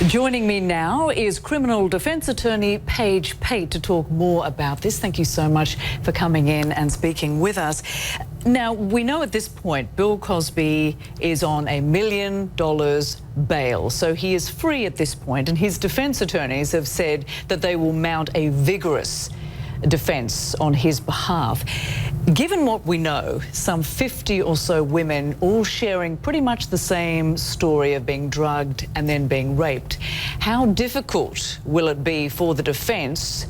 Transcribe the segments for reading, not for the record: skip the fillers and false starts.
Joining me now is criminal defence attorney Paige Pate to talk more about this. Thank you so much for coming in and speaking with us. Now, we know at this point Bill Cosby is on $1 million bail, so he is free at this point, and his defence attorneys have said that they will mount a vigorous defence on his behalf. Given what we know, some 50 or so women all sharing pretty much the same story of being drugged and then being raped, how difficult will it be for the defence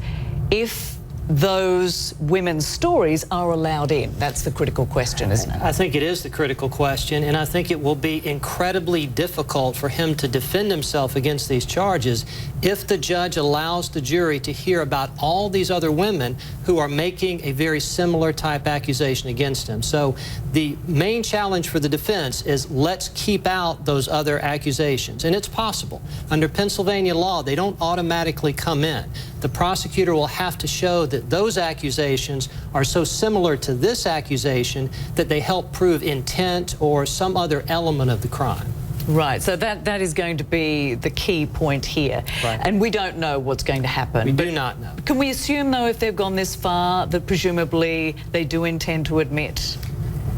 if those women's stories are allowed in? That's the critical question, isn't it? I think it is the critical question, and I think it will be incredibly difficult for him to defend himself against these charges if the judge allows the jury to hear about all these other women who are making a very similar type accusation against him. So the main challenge for the defense is let's keep out those other accusations, and it's possible. Under Pennsylvania law, they don't automatically come in. The prosecutor will have to show that those accusations are so similar to this accusation that they help prove intent or some other element of the crime. Right, so that is going to be the key point here. Right. And we don't know what's going to happen. We do not know. Can we assume, though, if they've gone this far, that presumably they do intend to admit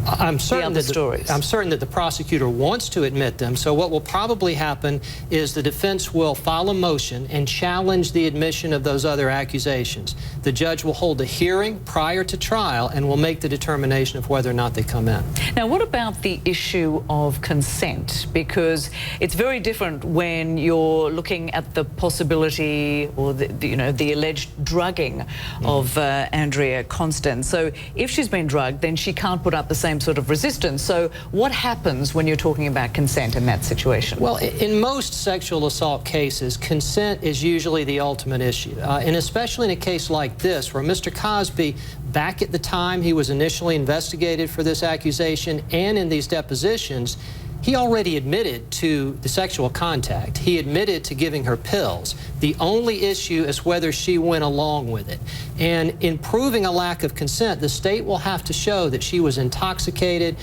I'm certain that the prosecutor wants to admit them. So what will probably happen is the defense will file a motion and challenge the admission of those other accusations. The judge will hold a hearing prior to trial and will make the determination of whether or not they come in. Now, what about the issue of consent? Because it's very different when you're looking at the possibility or the alleged drugging of Andrea Constance. So if she's been drugged, then she can't put up the same sort of resistance. So what happens when you're talking about consent in that situation? Well, in most sexual assault cases, consent is usually the ultimate issue. And especially in a case like this, where Mr. Cosby, back at the time he was initially investigated for this accusation and in these depositions, he already admitted to the sexual contact. He admitted to giving her pills. The only issue is whether she went along with it. And in proving a lack of consent, the state will have to show that she was intoxicated,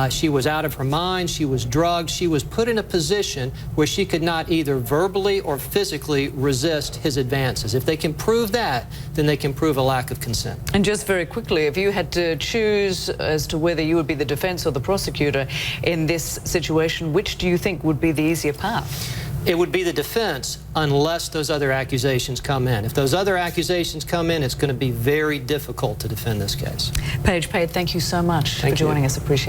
she was out of her mind, she was drugged, she was put in a position where she could not either verbally or physically resist his advances. If they can prove that, then they can prove a lack of consent. And just very quickly, if you had to choose as to whether you would be the defense or the prosecutor in this situation, which do you think would be the easier path? It would be the defense unless those other accusations come in. If those other accusations come in, it's going to be very difficult to defend this case. Paige Pate, thank you so much for joining us. Appreciate it.